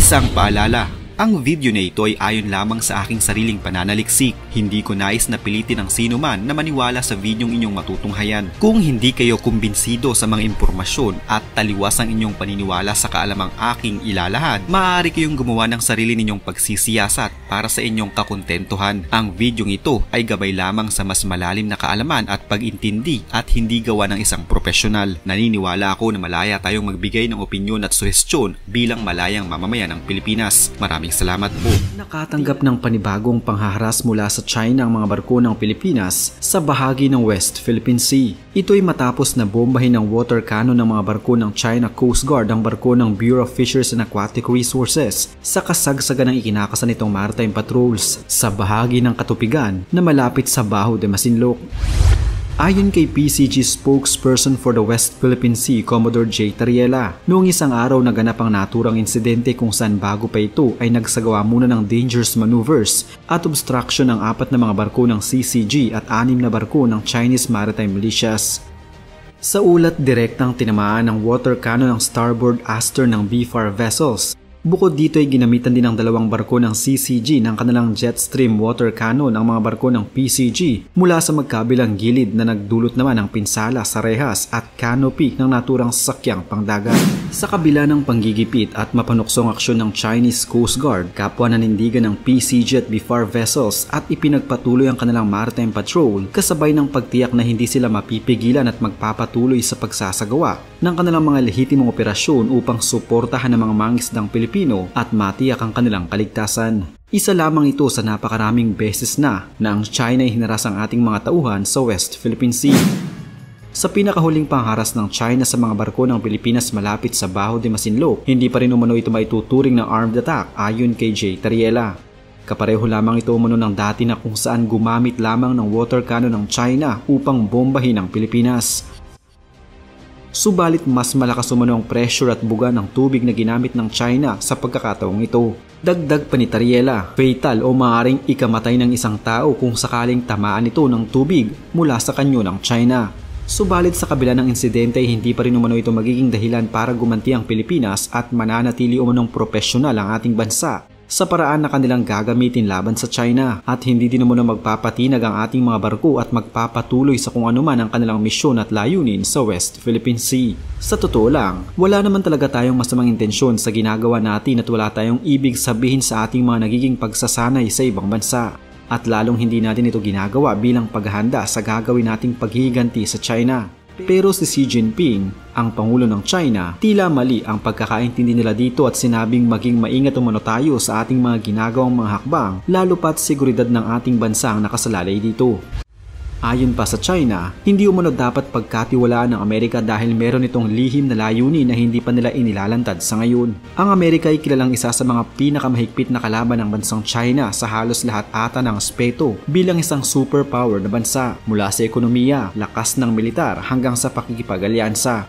Isang paalala, ang video na ito ay ayon lamang sa aking sariling pananaliksik. Hindi ko nais na pilitin ang sino man na maniwala sa videong inyong matutunghayan. Kung hindi kayo kumbinsido sa mga impormasyon at taliwas ang inyong paniniwala sa kaalamang aking ilalahad, maaari kayong gumawa ng sarili ninyong pagsisiyasat para sa inyong kakontentuhan. Ang videong ito ay gabay lamang sa mas malalim na kaalaman at pag-intindi at hindi gawa ng isang profesional. Naniniwala ako na malaya tayong magbigay ng opinyon at suhestyon bilang malayang mamamayan ng Pilipinas. Maraming salamat po. Nakatanggap ng panibagong panghaharas mula sa China ang mga barko ng Pilipinas sa bahagi ng West Philippine Sea. Ito ay matapos na bombahin ng water cannon ng mga barko ng China Coast Guard ang barko ng Bureau of Fisheries and Aquatic Resources sa kasagsagan ng ikinakasan nitong maritime patrols sa bahagi ng katupigan na malapit sa Baho de Masinloc. Ayon kay PCG spokesperson for the West Philippine Sea, Commodore J. Tariela, noong isang araw naganap ang naturang insidente kung saan bago pa ito ay nagsagawa muna ng dangerous maneuvers at obstruction ng 4 na mga barko ng CCG at 6 na barko ng Chinese Maritime Militias. Sa ulat, direktang tinamaan ng water cannon ang starboard astern ng BFAR vessels. Bukod dito ay ginamitan din ng 2 barko ng CCG ng kanilang Jetstream water cannon ang mga barko ng PCG mula sa magkabilang gilid na nagdulot naman ng pinsala sa rehas at canopy ng naturang sasakyang pangdagat. Sa kabila ng panggigipit at mapanuksong aksyon ng Chinese Coast Guard, kapwa nanindigan ng PCG at BFAR vessels at ipinagpatuloy ang kanilang maritime patrol kasabay ng pagtiyak na hindi sila mapipigilan at magpapatuloy sa pagsasagawa ng kanilang mga lehitimong operasyon upang suportahan ang mga mangisdang Pilipino at matiyak ang kanilang kaligtasan. Isa lamang ito sa napakaraming beses na ang China ay hinaras ang ating mga tauhan sa West Philippine Sea. Sa pinakahuling pangharas ng China sa mga barko ng Pilipinas malapit sa Baho de Masinloc, hindi pa rin umano ito maituturing ng armed attack ayon kay J. Tariela. Kapareho lamang ito umano ng dati na kung saan gumamit lamang ng water cannon ng China upang bombahin ang Pilipinas. Subalit mas malakas umano ang pressure at buga ng tubig na ginamit ng China sa pagkakataong ito. Dagdag pa ni Tariela, fatal o maaaring ikamatay ng isang tao kung sakaling tamaan ito ng tubig mula sa kanyo ng China. Subalit sa kabila ng insidente ay hindi pa rin umano ito magiging dahilan para gumanti ang Pilipinas at mananatili umanong propesyonal ang ating bansa sa paraan na kanilang gagamitin laban sa China at hindi din umano magpapatinag ang ating mga barko at magpapatuloy sa kung anuman ang kanilang misyon at layunin sa West Philippine Sea. Sa totoo lang, wala naman talaga tayong masamang intensyon sa ginagawa natin at wala tayong ibig sabihin sa ating mga nagiging pagsasanay sa ibang bansa. At lalong hindi natin ito ginagawa bilang paghahanda sa gagawin nating paghihiganti sa China. Pero si Xi Jinping, ang Pangulo ng China, tila mali ang pagkakaintindi nila dito at sinabing maging maingat umano tayo sa ating mga ginagawang mga hakbang, lalo pat seguridad ng ating bansa ang nakasalalay dito. Ayon pa sa China, hindi umano dapat pagkatiwalaan ng Amerika dahil meron itong lihim na layunin na hindi pa nila inilalantad sa ngayon. Ang Amerika ay kilalang isa sa mga pinakamahigpit na kalaban ng bansang China sa halos lahat ata ng aspeto bilang isang superpower na bansa, mula sa ekonomiya, lakas ng militar hanggang sa pakikipag-alyansa.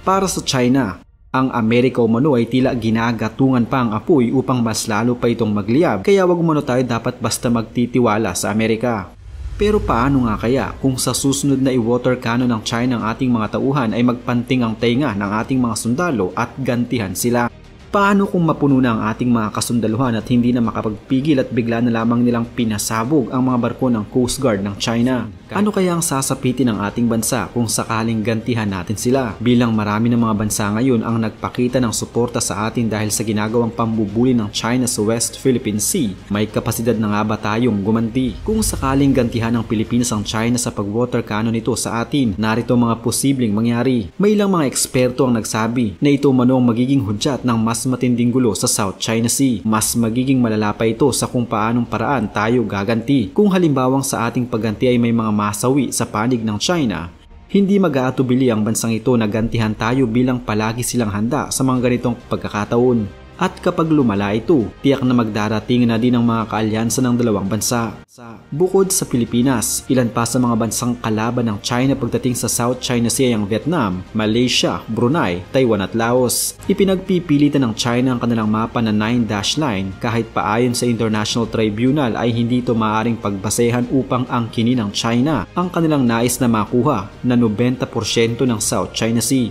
Para sa China, ang Amerika umano ay tila ginagatungan pa ang apoy upang mas lalo pa itong magliyab, kaya wag umano tayo dapat basta magtitiwala sa Amerika. Pero paano nga kaya kung sa susunod na i-water cannon ng China ang ating mga tauhan ay magpanting ang tainga ng ating mga sundalo at gantihan sila? Paano kung mapuno na ang ating mga kasundaluhan at hindi na makapagpigil at bigla na lamang nilang pinasabog ang mga barko ng Coast Guard ng China? Ano kaya ang sasapitin ng ating bansa kung sakaling gantihan natin sila? Bilang marami ng mga bansa ngayon ang nagpakita ng suporta sa atin dahil sa ginagawang pambubuli ng China sa West Philippine Sea, may kapasidad na nga ba tayong gumanti? Kung sakaling gantihan ng Pilipinas ang China sa pag-water cannon nito sa atin, narito mga posibleng mangyari. May ilang mga eksperto ang nagsabi na ito manong magiging hudyat ng mas matinding gulo sa South China Sea. Mas magiging malala pa ito sa kung paanong paraan tayo gaganti. Kung halimbawang sa ating pagganti ay may mga masawi sa panig ng China, hindi mag-aatubili ang bansang ito na gantihan tayo bilang palagi silang handa sa mga ganitong pagkakataon. At kapag lumala ito, tiyak na magdarating na din ang mga kaalyansa ng dalawang bansa. Bukod sa Pilipinas, ilan pa sa mga bansang kalaban ng China pagdating sa South China Sea ang Vietnam, Malaysia, Brunei, Taiwan at Laos. Ipinagpipilitan ng China ang kanilang mapa na 9-dash line kahit paayon sa International Tribunal ay hindi ito maaaring pagbasehan upang angkinin ng China ang kanilang nais na makuha na 90% ng South China Sea.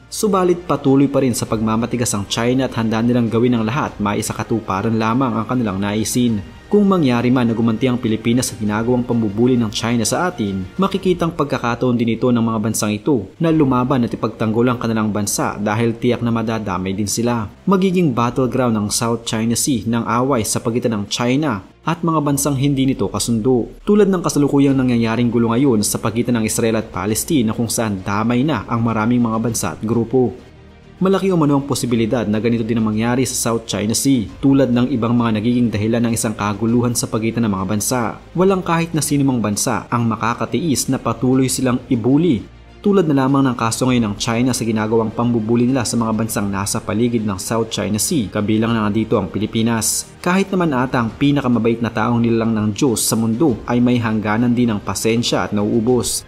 Subalit patuloy pa rin sa pagmamatigas ang China at handa nilang gawin ang lahat maisakatuparan lamang ang kanilang naisin. Kung mangyari man na gumanti ang Pilipinas sa ginagawang pambubuli ng China sa atin, makikitang pagkakataon din ito ng mga bansang ito na lumaban at ipagtanggol ang kanilang bansa dahil tiyak na madadamay din sila. Magiging battleground ng South China Sea ng away sa pagitan ng China at mga bansang hindi nito kasundo. Tulad ng kasalukuyang nangyayaring gulo ngayon sa pagitan ng Israel at Palestine na kung saan damay na ang maraming mga bansa at grupo. Malaki umano ang posibilidad na ganito din ang mangyari sa South China Sea tulad ng ibang mga nagiging dahilan ng isang kaguluhan sa pagitan ng mga bansa. Walang kahit na sinumang bansa ang makakatiis na patuloy silang ibuli. Tulad na lamang ng kaso ngayon ng China sa ginagawang pambubuli nila sa mga bansang nasa paligid ng South China Sea, kabilang na nga dito ang Pilipinas. Kahit naman ata ang pinakamabait na taong nilalang ng Diyos sa mundo ay may hangganan din ng pasensya at nauubos.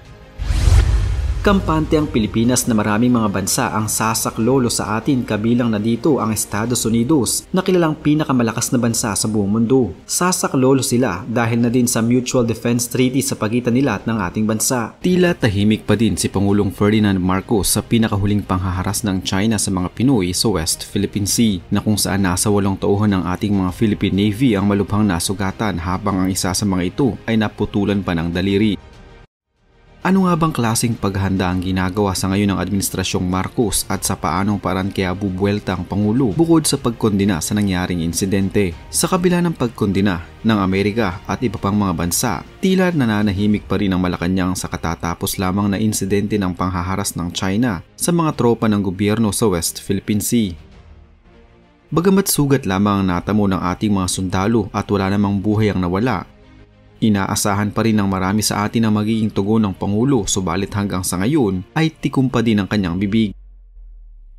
Kampante ang Pilipinas na maraming mga bansa ang sasaklolo sa atin, kabilang na dito ang Estados Unidos na kilalang pinakamalakas na bansa sa buong mundo. Sasaklolo sila dahil na din sa Mutual Defense Treaty sa pagitan nila at ng ating bansa. Tila tahimik pa din si Pangulong Ferdinand Marcos sa pinakahuling panghaharas ng China sa mga Pinoy sa West Philippine Sea na kung saan nasa 8 tauhan ng ating mga Philippine Navy ang malubhang nasugatan habang ang isa sa mga ito ay naputulan pa ng daliri. Ano nga bang klaseng paghahanda ang ginagawa sa ngayon ng Administrasyong Marcos at sa paanong paraan kaya bubuelta ang Pangulo bukod sa pagkondina sa nangyaring insidente? Sa kabila ng pagkondina ng Amerika at iba pang mga bansa, tila nananahimik pa rin ang Malacanang sa katatapos lamang na insidente ng panghaharas ng China sa mga tropa ng gobyerno sa West Philippine Sea. Bagamat sugat lamang ang natamo ng ating mga sundalo at wala namang buhay ang nawala, inaasahan pa rin ng marami sa atin ang magiging tugon ng Pangulo, subalit hanggang sa ngayon ay tikom pa din ang kanyang bibig.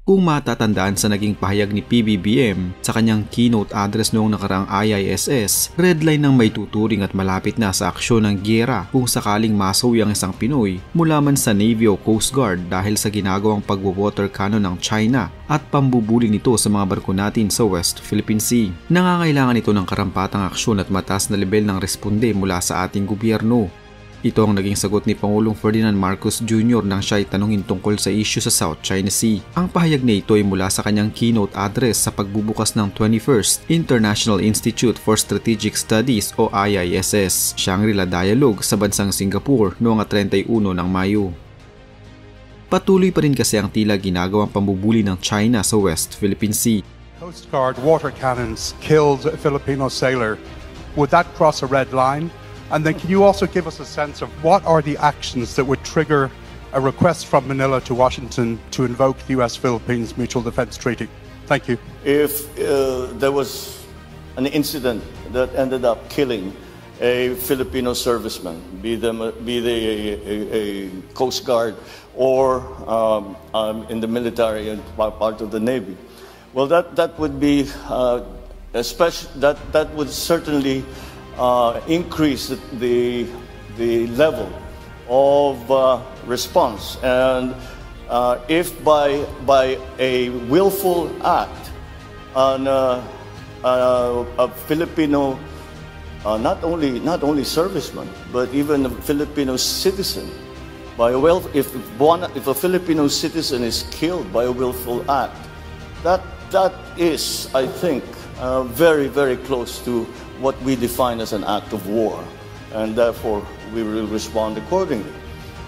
Kung matatandaan sa naging pahayag ni PBBM sa kanyang keynote address noong nakaraang IISS, redline ng may tuturing at malapit na sa aksyon ng gyera kung sakaling masawi ang isang Pinoy mula man sa Navy o Coast Guard dahil sa ginagawang pagwo-water cannon ng China at pambubuli nito sa mga barko natin sa West Philippine Sea. Nangangailangan ito ng karampatang aksyon at mataas na level ng responde mula sa ating gobyerno. Ito ang naging sagot ni Pangulong Ferdinand Marcos Jr. nang siya ay tanungin tungkol sa issue sa South China Sea. Ang pahayag na ito ay mula sa kanyang keynote address sa pagbubukas ng 21st International Institute for Strategic Studies o IISS Shangri-La Dialogue sa bansang Singapore noong 31 ng Mayo. Patuloy pa rin kasi ang tila ginagawang pambubuli ng China sa West Philippine Sea. Coast Guard water cannons killed a Filipino sailor. Would that cross a red line? And then can you also give us a sense of what are the actions that would trigger a request from Manila to Washington to invoke the US-Philippines Mutual Defense Treaty? Thank you. If there was an incident that ended up killing a Filipino serviceman, be they a Coast Guard or in the military and part of the Navy, well, that would be that would certainly increase the level of response, and if by a willful act on a Filipino, not only serviceman, but even a Filipino citizen, if a Filipino citizen is killed by a willful act, that is, I think, very, very close to what we define as an act of war, and therefore we will respond accordingly.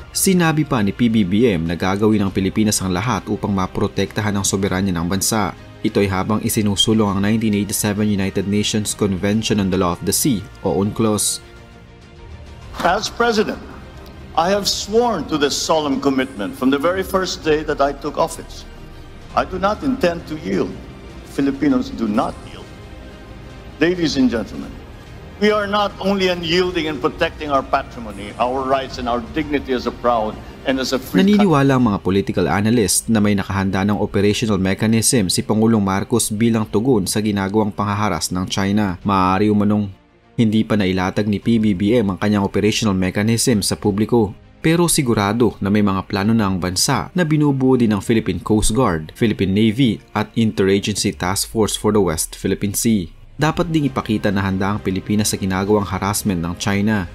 Sinabi pa ni PBBM na gagawin ng Pilipinas ang lahat upang maprotektahan ang soberanya ng bansa. Ito'y habang isinusulong ang 1987 United Nations Convention on the Law of the Sea o UNCLOS. As President, I have sworn to this solemn commitment from the very first day that I took office. I do not intend to yield. Filipinos do not yield. Ladies and gentlemen, we are not only unyielding in protecting our patrimony, our rights, and our dignity as a proud and as a free country. Naniniwala ang mga political analyst na may nakahanda ng operational mechanism si Pangulong Marcos bilang tugon sa ginagawang panghaharas ng China. Maaari umanong hindi pa nailatag ni PBBM ang kanyang operational mechanism sa publiko. Pero sigurado na may mga plano na ang bansa na binubuo din ng Philippine Coast Guard, Philippine Navy at Interagency Task Force for the West Philippine Sea. Dapat ding ipakita na handa ang Pilipinas sa ginagawang harassment ng China.